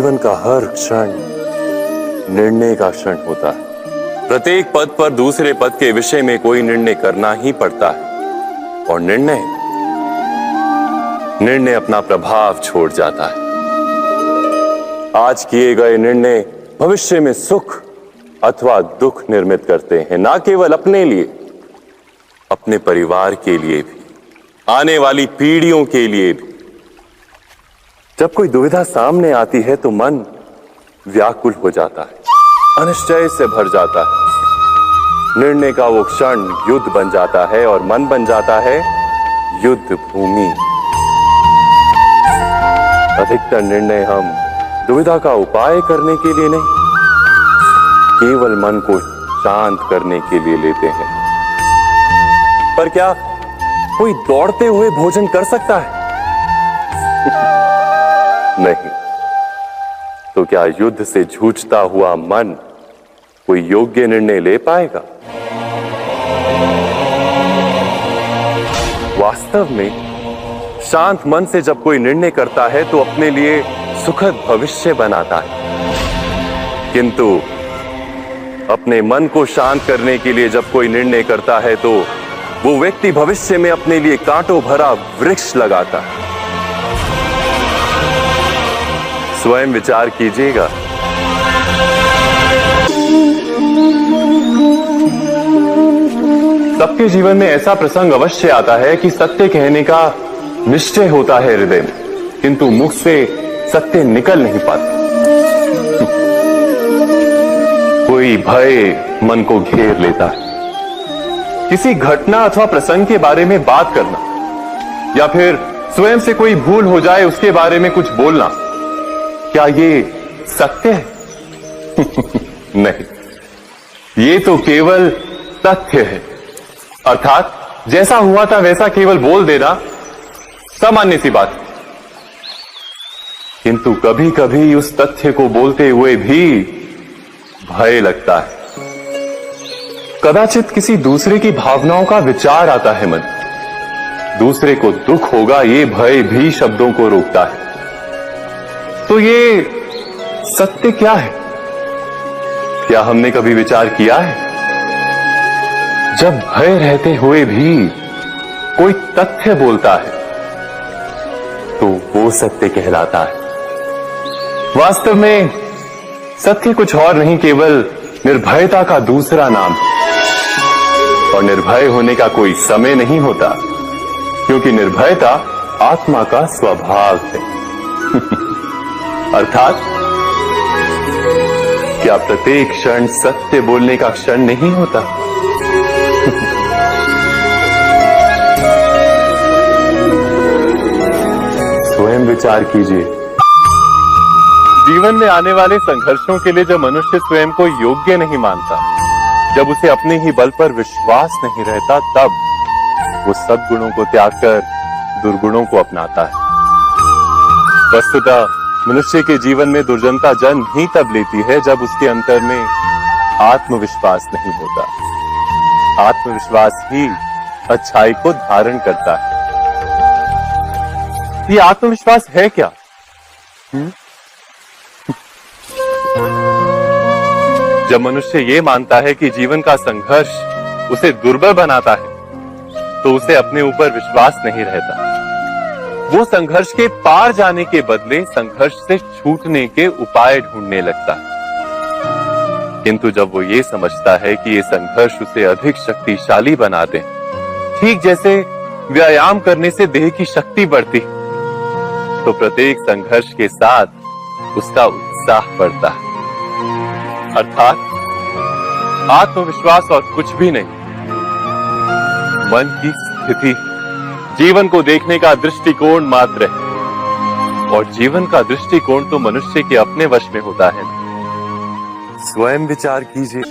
जीवन का हर क्षण निर्णय का क्षण होता है। प्रत्येक पद पर दूसरे पद के विषय में कोई निर्णय करना ही पड़ता है और निर्णय अपना प्रभाव छोड़ जाता है। आज किए गए निर्णय भविष्य में सुख अथवा दुख निर्मित करते हैं, ना केवल अपने लिए, अपने परिवार के लिए भी, आने वाली पीढ़ियों के लिए भी। जब कोई दुविधा सामने आती है तो मन व्याकुल हो जाता है, अनिश्चय से भर जाता है। निर्णय का वो क्षण युद्ध बन जाता है और मन बन जाता है युद्ध भूमि। अधिकतर निर्णय हम दुविधा का उपाय करने के लिए नहीं, केवल मन को शांत करने के लिए लेते हैं। पर क्या कोई दौड़ते हुए भोजन कर सकता है? नहीं। तो क्या युद्ध से जूझता हुआ मन कोई योग्य निर्णय ले पाएगा? वास्तव में शांत मन से जब कोई निर्णय करता है तो अपने लिए सुखद भविष्य बनाता है। किंतु अपने मन को शांत करने के लिए जब कोई निर्णय करता है तो वो व्यक्ति भविष्य में अपने लिए कांटों भरा वृक्ष लगाता है। स्वयं विचार कीजिएगा। सबके जीवन में ऐसा प्रसंग अवश्य आता है कि सत्य कहने का निश्चय होता है हृदय में, किंतु मुख से सत्य निकल नहीं पाता। कोई भय मन को घेर लेता है। किसी घटना अथवा प्रसंग के बारे में बात करना या फिर स्वयं से कोई भूल हो जाए उसके बारे में कुछ बोलना, क्या ये सत्य है? नहीं, ये तो केवल तथ्य है। अर्थात जैसा हुआ था वैसा केवल बोल देना सामान्य सी बात है। किंतु कभी कभी उस तथ्य को बोलते हुए भी भय लगता है। कदाचित किसी दूसरे की भावनाओं का विचार आता है मन, दूसरे को दुख होगा ये भय भी शब्दों को रोकता है। तो ये सत्य क्या है? क्या हमने कभी विचार किया है? जब भय रहते हुए भी कोई तथ्य बोलता है तो वो सत्य कहलाता है। वास्तव में सत्य कुछ और नहीं, केवल निर्भयता का दूसरा नाम है। और निर्भय होने का कोई समय नहीं होता, क्योंकि निर्भयता आत्मा का स्वभाव है। अर्थात क्या प्रत्येक क्षण सत्य बोलने का क्षण नहीं होता? स्वयं विचार कीजिए। जीवन में आने वाले संघर्षों के लिए जब मनुष्य स्वयं को योग्य नहीं मानता, जब उसे अपने ही बल पर विश्वास नहीं रहता, तब वो सद्गुणों को त्याग कर दुर्गुणों को अपनाता है। वस्तुतः मनुष्य के जीवन में दुर्जनता जन्म ही तब लेती है जब उसके अंतर में आत्मविश्वास नहीं होता। आत्मविश्वास ही अच्छाई को धारण करता है। ये आत्मविश्वास है क्या? जब मनुष्य ये मानता है कि जीवन का संघर्ष उसे दुर्बल बनाता है, तो उसे अपने ऊपर विश्वास नहीं रहता। वो संघर्ष के पार जाने के बदले संघर्ष से छूटने के उपाय ढूंढने लगता है। किंतु जब वो ये समझता है कि ये संघर्ष उसे अधिक शक्तिशाली बना दे, ठीक जैसे व्यायाम करने से देह की शक्ति बढ़ती, तो प्रत्येक संघर्ष के साथ उसका उत्साह बढ़ता है। अर्थात आत्मविश्वास और कुछ भी नहीं, मन की स्थिति, जीवन को देखने का दृष्टिकोण मात्र है। और जीवन का दृष्टिकोण तो मनुष्य के अपने वश में होता है। स्वयं विचार कीजिए।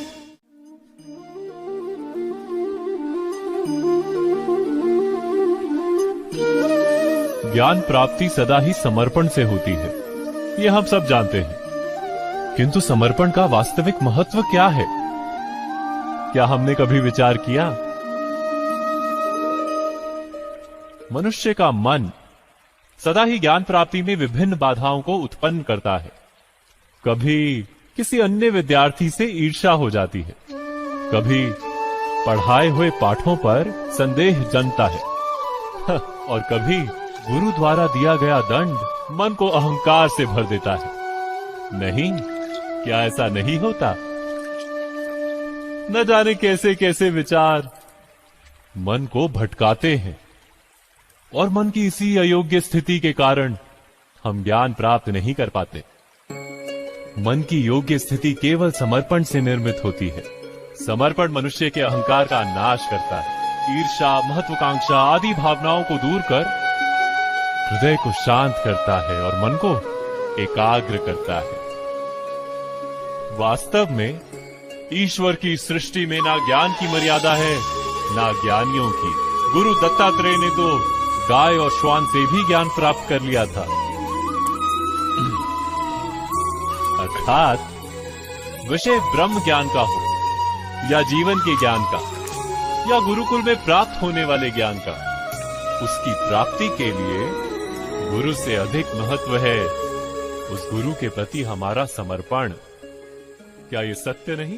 ज्ञान प्राप्ति सदा ही समर्पण से होती है, ये हम सब जानते हैं। किंतु समर्पण का वास्तविक महत्व क्या है? क्या हमने कभी विचार किया? मनुष्य का मन सदा ही ज्ञान प्राप्ति में विभिन्न बाधाओं को उत्पन्न करता है। कभी किसी अन्य विद्यार्थी से ईर्ष्या हो जाती है, कभी पढ़ाए हुए पाठों पर संदेह जन्मता है और कभी गुरु द्वारा दिया गया दंड मन को अहंकार से भर देता है। नहीं, क्या ऐसा नहीं होता? न जाने कैसे कैसे विचार मन को भटकाते हैं और मन की इसी अयोग्य स्थिति के कारण हम ज्ञान प्राप्त नहीं कर पाते। मन की योग्य स्थिति केवल समर्पण से निर्मित होती है। समर्पण मनुष्य के अहंकार का नाश करता है, ईर्ष्या, महत्वाकांक्षा आदि भावनाओं को दूर कर हृदय को शांत करता है और मन को एकाग्र करता है। वास्तव में ईश्वर की सृष्टि में ना ज्ञान की मर्यादा है, ना ज्ञानियों की। गुरु दत्तात्रेय ने तो गाय और श्वान से भी ज्ञान प्राप्त कर लिया था। अर्थात विषय ब्रह्म ज्ञान का हो या जीवन के ज्ञान का या गुरुकुल में प्राप्त होने वाले ज्ञान का, उसकी प्राप्ति के लिए गुरु से अधिक महत्व है उस गुरु के प्रति हमारा समर्पण। क्या ये सत्य नहीं?